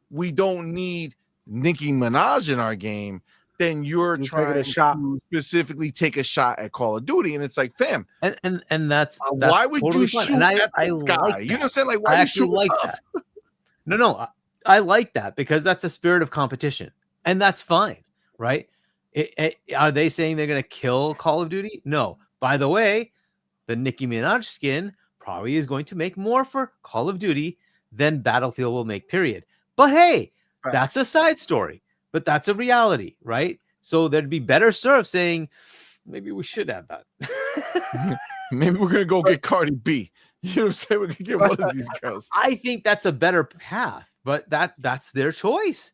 we don't need Nicki Minaj in our game, then you're trying to specifically take a shot at Call of Duty, and it's like, fam, and that's why would totally you fine. shoot and at I this guy? like You know what I'm saying? Like, why I you actually shoot like that? No, I like that because that's a spirit of competition, and that's fine, right? Are they saying they're going to kill Call of Duty? No. By the way, the Nicki Minaj skin probably is going to make more for Call of Duty than Battlefield will make, period. But hey, that's a side story, but that's a reality, right? So there'd be better served saying, maybe we should have that. Maybe we're going to go get Cardi B. You know what I'm saying? We're going to get one of these girls. I think that's a better path, but that's their choice.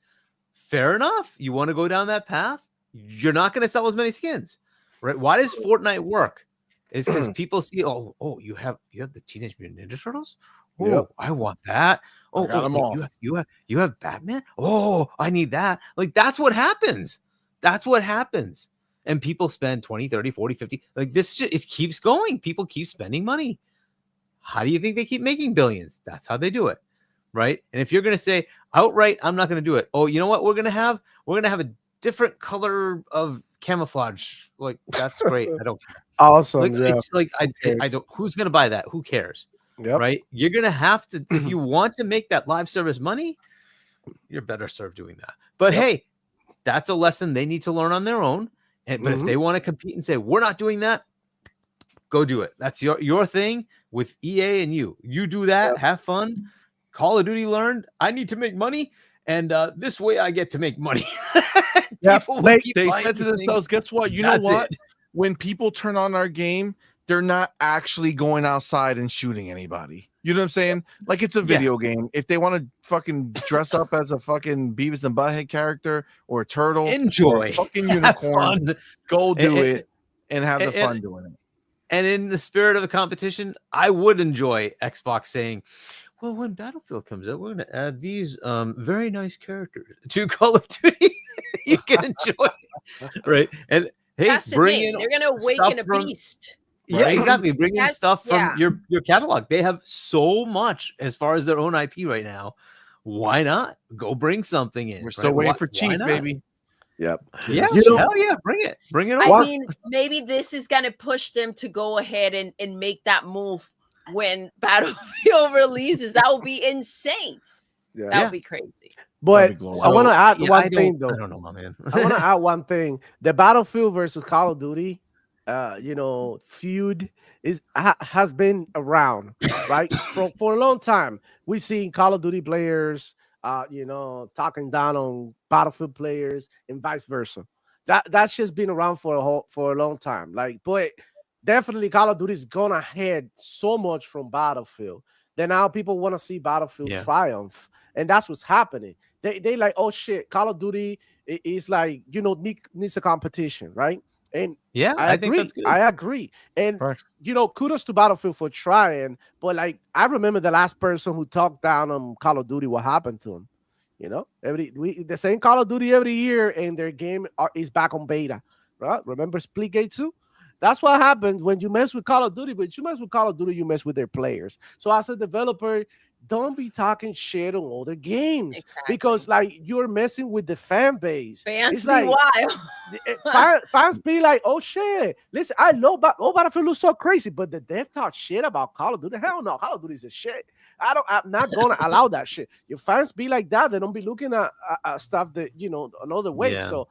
Fair enough. You want to go down that path? You're not going to sell as many skins, right? Why does Fortnite work? It's because people see, oh, you have the Teenage Mutant Ninja Turtles. Oh, I want that. Oh, got them all. You have Batman. Oh, I need that. Like, that's what happens. That's what happens. And people spend 20, 30, 40, 50. Like, this it keeps going. People keep spending money. How do you think they keep making billions? That's how they do it, right? And if you're going to say outright, I'm not going to do it. Oh, you know what we're going to have? We're going to have a different color of camouflage. Like, that's great. I don't care. Awesome. Like, it's like I don't. Who's going to buy that? Who cares? Right? You're going to have to, if you want to make that live service money, you're better served doing that. But hey, that's a lesson they need to learn on their own. But if they want to compete and say we're not doing that, go do it. That's your thing with EA and you. You do that. Have fun. Call of Duty learned. I need to make money, and this way I get to make money. They said to themselves, guess what? You know what? When people turn on our game, they're not actually going outside and shooting anybody. You know what I'm saying? Like, it's a video game. If they want to fucking dress up as a fucking Beavis and Butthead character or a turtle, enjoy, or a fucking unicorn, go do it and have the fun doing it. And in the spirit of the competition, I would enjoy Xbox saying, well, when Battlefield comes out, we're going to add these very nice characters to Call of Duty. You can enjoy it, right? And hey, that's bring in. They're going to awaken a beast. Yeah, right? Exactly. Bring in stuff from your catalog. They have so much as far as their own IP right now. Why not go bring something in? We're still waiting for Chief, baby. Yep. Yeah. Hell yeah. Bring it. Bring it on. I mean, maybe this is going to push them to go ahead and make that move when Battlefield releases. That would be insane. Yeah. That would be crazy. But I want to add one thing, though. I don't know, man. I want to add one thing. The Battlefield versus Call of Duty, feud has been around, right? for a long time. We've seen Call of Duty players, talking down on Battlefield players and vice versa. That's just been around for a long time. Like, but definitely Call of Duty is gonna head so much from Battlefield. Then now people want to see Battlefield triumph, and that's what's happening. They like, oh shit, Call of Duty is like, needs a competition, right? And I agree. think that's good. I agree. And kudos to Battlefield for trying. But like, I remember the last person who talked down on Call of Duty, what happened to him? The same Call of Duty every year, and their game is back on beta, right? Remember Splitgate 2? That's what happens when you mess with Call of Duty. But you mess with Call of Duty, you mess with their players. So as a developer, don't be talking shit on other games because Exactly. like you're messing with the fan base. Fans It's be like wild. fans be like, oh shit, listen, I love Battlefield looks so crazy, but the dev talk shit about Call of Duty. Hell no, Call of Duty is a shit. I'm not gonna allow that shit. Your fans be like that, they don't be looking at stuff that another way. Yeah. So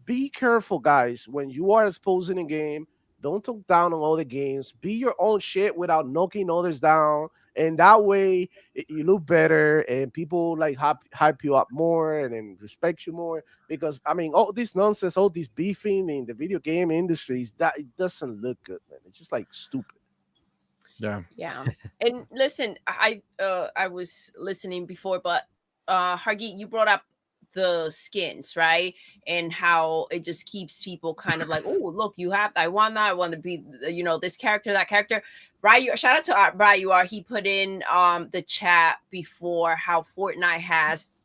be careful, guys, when you are exposing a game. Don't talk down on all the games. Be your own shit without knocking others down, and that way you look better, and people like hype you up more and then respect you more. Because I mean, all this nonsense, all this beefing in the video game industries, that it doesn't look good, man. It's just like stupid. Yeah. Yeah. And listen, I was listening before, but Hargi, you brought up the skins, right? And how it just keeps people kind of like, oh, look, I want that. I want to be, this character, that character. Shout out to Ryu. He put in the chat before how Fortnite has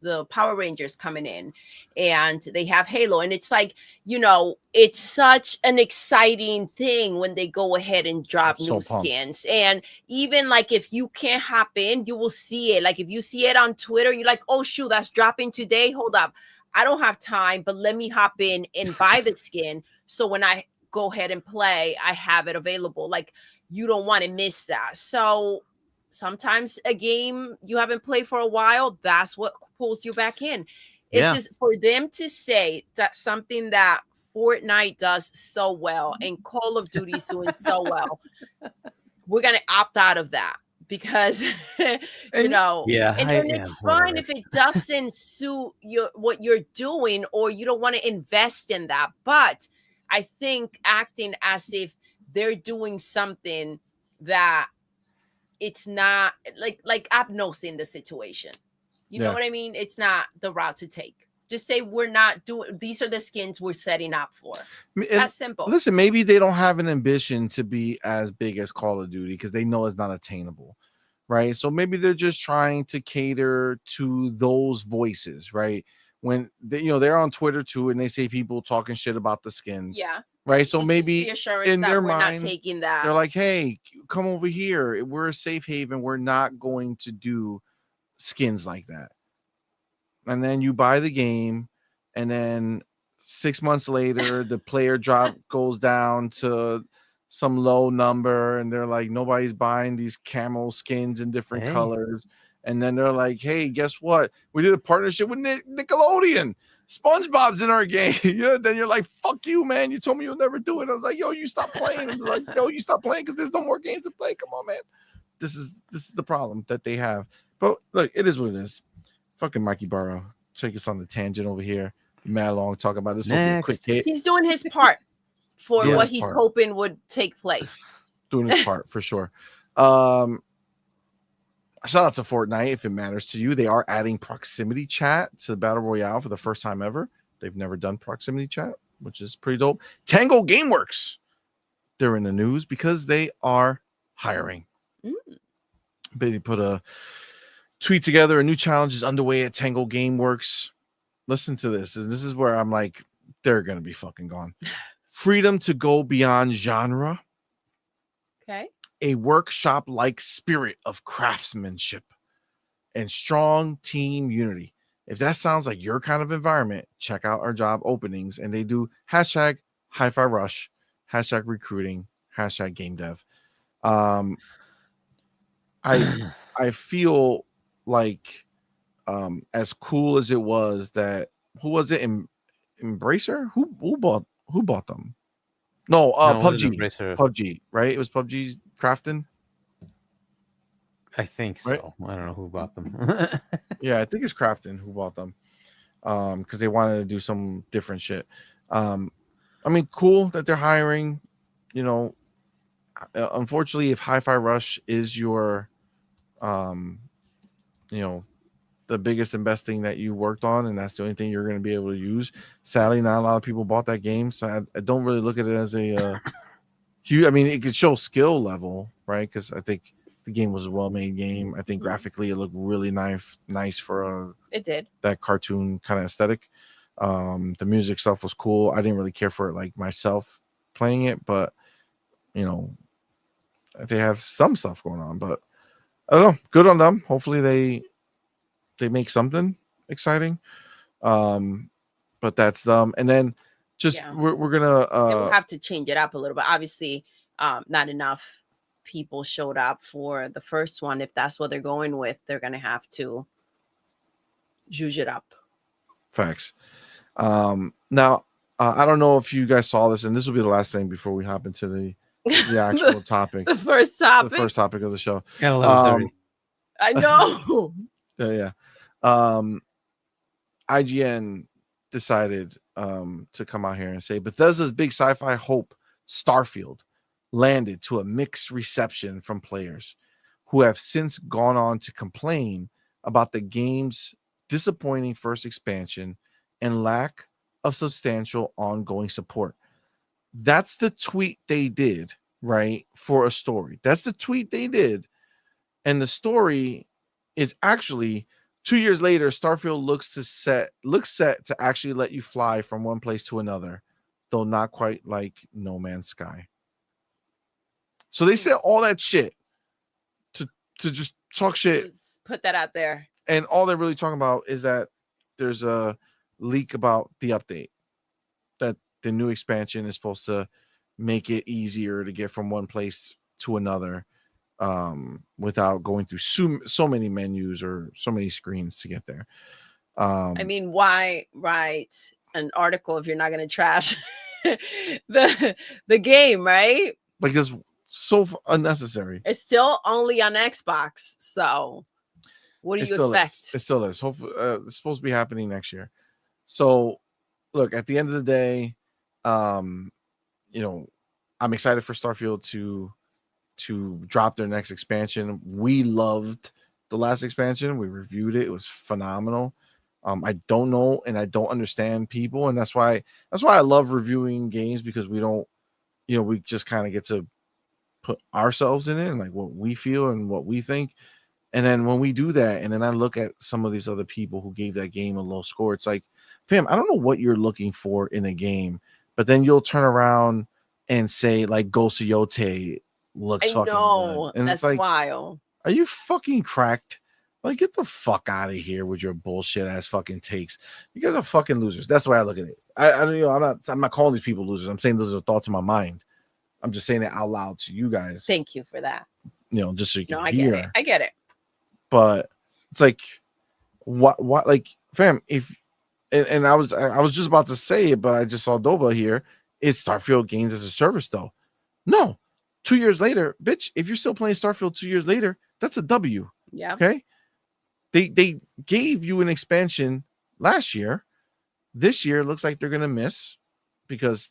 the Power Rangers coming in, and they have Halo, and it's like, it's such an exciting thing when they go ahead and drop So new pumped. skins. And even like if you can't hop in, you will see it. Like if you see it on Twitter, you're like, oh shoot, that's dropping today. Hold up, I don't have time, but let me hop in and buy the skin. So when I go ahead and play, I have it available. Like you don't want to miss that. So sometimes a game you haven't played for a while, that's what pulls you back in. It's Yeah. just for them to say that something that Fortnite does so well and Call of Duty is doing so well, we're gonna opt out of that because Yeah, and it's fine if it doesn't suit what you're doing or you don't want to invest in that. But I think acting as if they're doing something that it's not, like abnosing the situation. You know what I mean? It's not the route to take. Just say we're not doing, these are the skins we're setting up for. That's simple. Listen, maybe they don't have an ambition to be as big as Call of Duty because they know it's not attainable, right? So maybe they're just trying to cater to those voices, right? When they're on Twitter too, and they say people talking shit about the skins. Yeah. Right. So It's maybe just reassurance in that their we're mind, not taking that. they're like, hey, come over here. We're a safe haven. We're not going to do skins like that. And then you buy the game, and then 6 months later, the player drop goes down to some low number, and they're like, nobody's buying these camo skins in different colors. And then they're like, hey, guess what? We did a partnership with Nickelodeon. SpongeBob's in our game. Then you're like, fuck you, man. You told me you'll never do it. I was like, yo, you stop playing. I was like, yo, you stop playing because there's no more games to play. Come on, man. This is the problem that they have. But look, it is what it is. Fucking Mikey Burrow, take us on the tangent over here. Mad long talking about this. A quick hit. He's doing his part for what he's hoping would take place. Doing his part for sure. Shout out to Fortnite if it matters to you. They are adding proximity chat to the Battle Royale for the first time ever. They've never done proximity chat, which is pretty dope. Tango Gameworks, they're in the news because they are hiring. They put a tweet together. A new challenge is underway at Tango Gameworks. Listen to this. And this is where I'm like, they're going to be fucking gone. Freedom to go beyond genre. Okay. A workshop-like spirit of craftsmanship and strong team unity. If that sounds like your kind of environment, check out our job openings. And they do hashtag Hi-Fi Rush, hashtag recruiting, hashtag game dev. I feel like as cool as it was that, who was it? Embracer? Who bought them? No, PUBG, right? It was PUBG crafting. I think so. Right? I don't know who bought them. Yeah, I think it's Crafton who bought them. Because they wanted to do some different shit. I mean, cool that they're hiring. Unfortunately, if Hi-Fi Rush is your the biggest and best thing that you worked on, and that's the only thing you're going to be able to use. Sadly, not a lot of people bought that game, so I don't really look at it as a huge. I mean, it could show skill level, right? Because I think the game was a well-made game. I think graphically it looked really nice for it did that cartoon kind of aesthetic. The music stuff was cool. I didn't really care for it like myself playing it, but they have some stuff going on. But I don't know. Good on them. Hopefully they make something exciting. But that's them. And then just Yeah. we're gonna They will have to change it up a little bit. Obviously, not enough people showed up for the first one. If that's what they're going with, they're gonna have to zhuzh it up. facts. Now I don't know if you guys saw this, and this will be the last thing before we hop into the actual topic. The first The topic. first topic of the show. At 11:30. I know. Yeah. IGN decided to come out here and say Bethesda's big sci-fi hope, Starfield, landed to a mixed reception from players who have since gone on to complain about the game's disappointing first expansion and lack of substantial ongoing support. That's the tweet they did, right? For a story. That's the tweet they did. And the story is actually 2 years later, Starfield looks set to actually let you fly from one place to another, though not quite like No Man's Sky. So they said all that shit to just talk shit. Just put that out there. And all they're really talking about is that there's a leak about the update, that the new expansion is supposed to make it easier to get from one place to another without going through so many menus or so many screens to get there. I mean, why write an article if you're not going to trash the game, right? Like, it's so unnecessary. It's still only on Xbox, so what do you expect? It still is. Hopefully, it's supposed to be happening next year. So, look, at the end of the day, I'm excited for Starfield to drop their next expansion. We loved the last expansion. We reviewed it. It was phenomenal. I don't know and I don't understand people, and that's why I love reviewing games, because we don't, we just kind of get to put ourselves in it and like what we feel and what we think. And then when we do that, and then I look at some of these other people who gave that game a low score, it's like, fam, I don't know what you're looking for in a game, but then you'll turn around and say like Ghost of Yote looks fucking good. And that's it's like, wild. Are you fucking cracked? Like, get the fuck out of here with your bullshit ass fucking takes. You guys are fucking losers. That's the way I look at it. I don't, I'm not calling these people losers. I'm saying those are thoughts in my mind. I'm just saying it out loud to you guys. Thank you for that. Just so you can hear. I get it. But it's like, what, like, fam, and I was just about to say it, but I just saw Dova here. It's Starfield games as a service, though. No, 2 years later, bitch, if you're still playing Starfield 2 years later, that's a W. Yeah. Okay. They gave you an expansion last year. This year looks like they're gonna miss because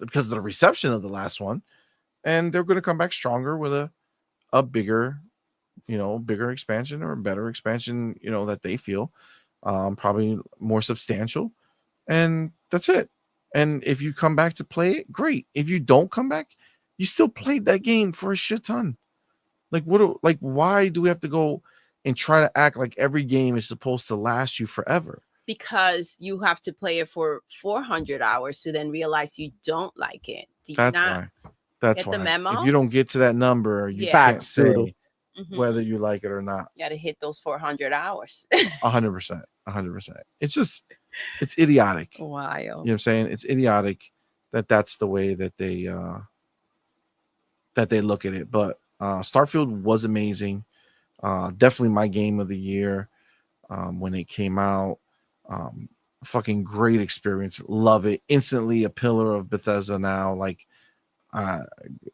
of the reception of the last one, and they're gonna come back stronger with a bigger expansion or a better expansion, that they feel probably more substantial, and that's it. And if you come back to play it, great. If you don't come back, you still played that game for a shit ton. Like, why do we have to go and try to act like every game is supposed to last you forever? Because you have to play it for 400 hours to then realize you don't like it. That's why. That's why. The memo? If you don't get to that number, you can't say whether you like it or not. You got to hit those 400 hours. 100%. 100%. It's idiotic. Wow. You know what I'm saying? It's idiotic that's the way that they look at it. But Starfield was amazing. Definitely my game of the year when it came out. Fucking great experience. Love it. Instantly a pillar of Bethesda now. Like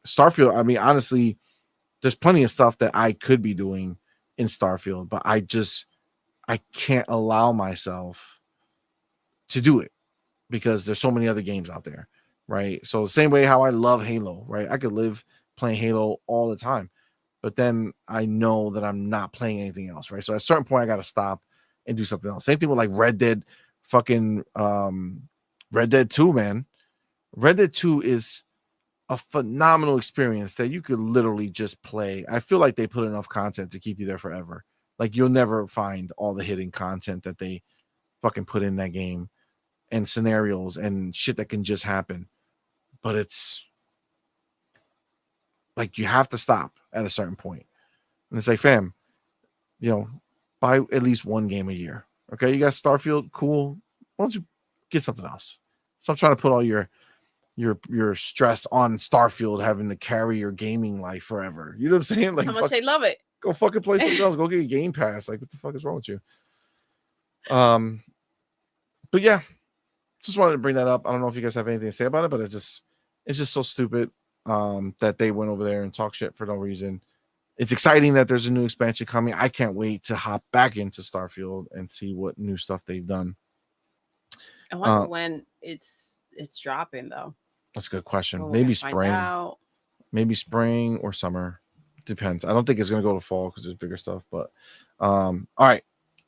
Starfield, I mean, honestly, there's plenty of stuff that I could be doing in Starfield, but I can't allow myself to do it because there's so many other games out there, right? So the same way how I love Halo, right? I could live playing Halo all the time, but then I know that I'm not playing anything else, right? So at a certain point, I got to stop and do something else. Same thing with like Red Dead 2, man. Red Dead 2 is a phenomenal experience that you could literally just play. I feel like they put enough content to keep you there forever. Like, you'll never find all the hidden content that they fucking put in that game and scenarios and shit that can just happen. But it's like, you have to stop at a certain point. And it's like, fam, buy at least one game a year. Okay, you got Starfield, cool. Why don't you get something else? Stop trying to put all your stress on Starfield having to carry your gaming life forever. You know what I'm saying? Like, how much they love it. Go fucking play something else. Go get a Game Pass. Like, what the fuck is wrong with you? But yeah, just wanted to bring that up. I don't know if you guys have anything to say about it, but it's just so stupid that they went over there and talk shit for no reason. It's exciting that there's a new expansion coming. I can't wait to hop back into Starfield and see what new stuff they've done. I wonder when it's dropping though. That's a good question. Well, Maybe spring. Maybe spring or summer. Depends. I don't think it's gonna go to fall because there's bigger stuff. But all right.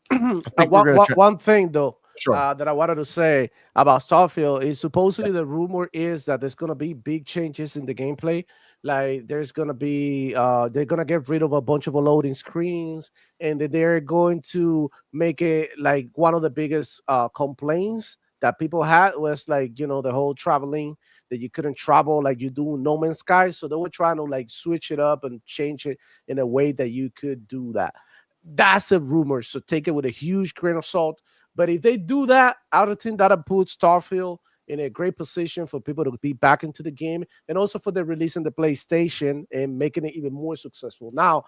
One thing though, sure. That I wanted to say about Starfield is supposedly the rumor is that there's gonna be big changes in the gameplay. Like there's gonna be they're gonna get rid of a bunch of loading screens, and they're going to make it like one of the biggest complaints that people had was like, the whole traveling, that you couldn't travel like you do in No Man's Sky. So they were trying to like switch it up and change it in a way that you could do that. That's a rumor, so take it with a huge grain of salt. But if they do that, I would think that'll put Starfield in a great position for people to be back into the game, and also for the releasing the PlayStation and making it even more successful. Now,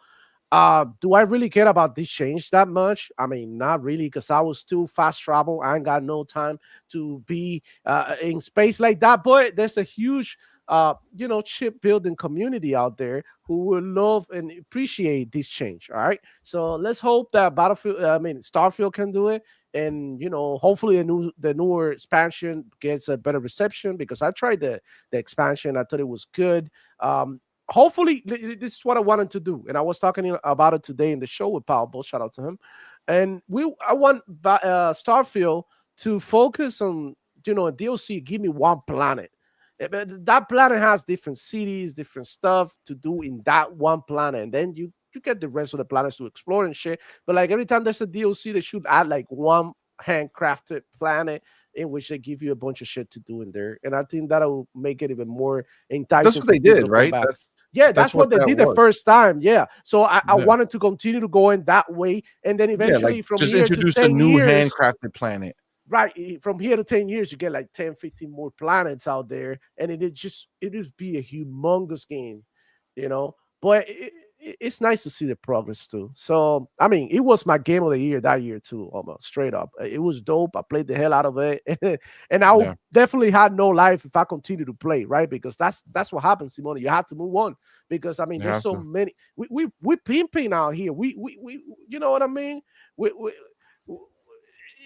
do I really care about this change that much? I mean, not really, because I was still fast travel. I ain't got no time to be in space like that. But there's a huge chip building community out there who will love and appreciate this change. All right, so let's hope that Starfield can do it, and hopefully the newer expansion gets a better reception, because I tried the expansion. I thought it was good. Hopefully this is what I wanted to do, and I was talking about it today in the show with Paul. Shout out to him. And I want Starfield to focus on a DLC. Give me one planet. That planet has different cities, different stuff to do in that one planet, and then you get the rest of the planets to explore and shit. But like every time there's a DLC, they should add like one handcrafted planet in which they give you a bunch of shit to do in there, and I think that'll make it even more enticing. That's what they did, right? That's what they did the first time. Yeah. So I wanted to continue to go in that way. And then eventually from just here introduce to 10 a new years, handcrafted planet. Right. From here to 10 years, you get like 10, 15 more planets out there. And it just be a humongous game, But it's nice to see the progress too. So, I mean, it was my game of the year that year too, almost straight up. It was dope. I played the hell out of it. And I definitely had no life if I continue to play, right? Because that's what happens, Simone. You have to move on, because I mean, there's so many. We pimping out here. We you know what I mean?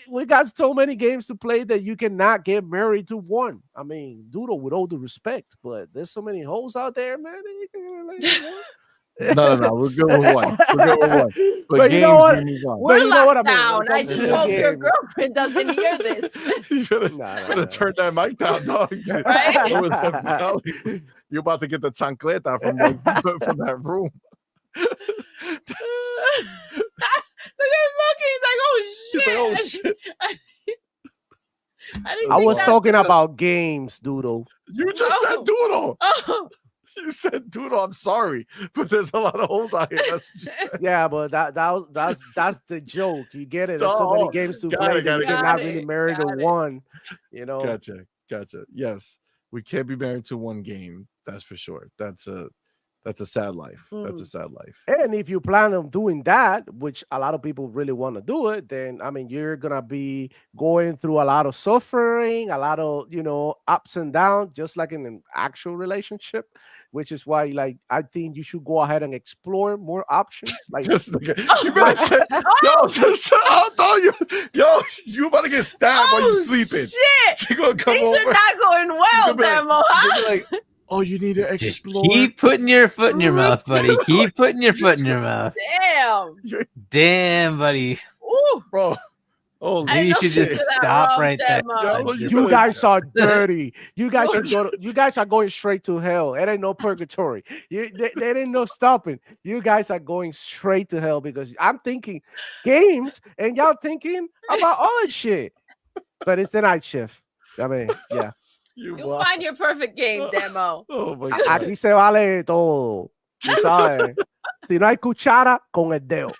We got so many games to play that you cannot get married to one. I mean, Doodle, with all due respect, but there's so many hoes out there, man. No. We're good with one. But you know what? We're locked down. I just hope your girlfriend doesn't hear this. You better turn that mic down, dog. Right? You're about to get the chancleta from that room. Look at him looking. He's like, oh shit. I was talking about games, Doodle. You just said Doodle. Oh. You said Doodle. I'm sorry, but there's a lot of holes out here. That's yeah, but that's the joke. You get it. There's so many games to play that you cannot really marry to one. Gotcha. Yes, we can't be married to one game. That's for sure. That's a sad life. That's a sad life. And if you plan on doing that, which a lot of people really want to do it, then I mean, you're gonna be going through a lot of suffering, a lot of ups and downs, just like in an actual relationship. Which is why, like, I think you should go ahead and explore more options. Like, you better say, you about to get stabbed while you sleeping. Shit! She gonna come Things over. are not going well, Demo. Like, oh, you need to explore. Keep putting your foot in your mouth, buddy. Keep putting your foot in your mouth. Damn, buddy. Ooh. Bro. Oh, maybe you should just stop right there. You guys are dirty. You guys should go. You guys are going straight to hell. It ain't no purgatory. There ain't no stopping. You guys are going straight to hell, because I'm thinking games and y'all thinking about other shit. But it's the night shift. I mean, yeah. You'll find your perfect game, Demo. Oh my God. Aquí se vale todo. Tú sabes. Si no hay cuchara, con el dedo.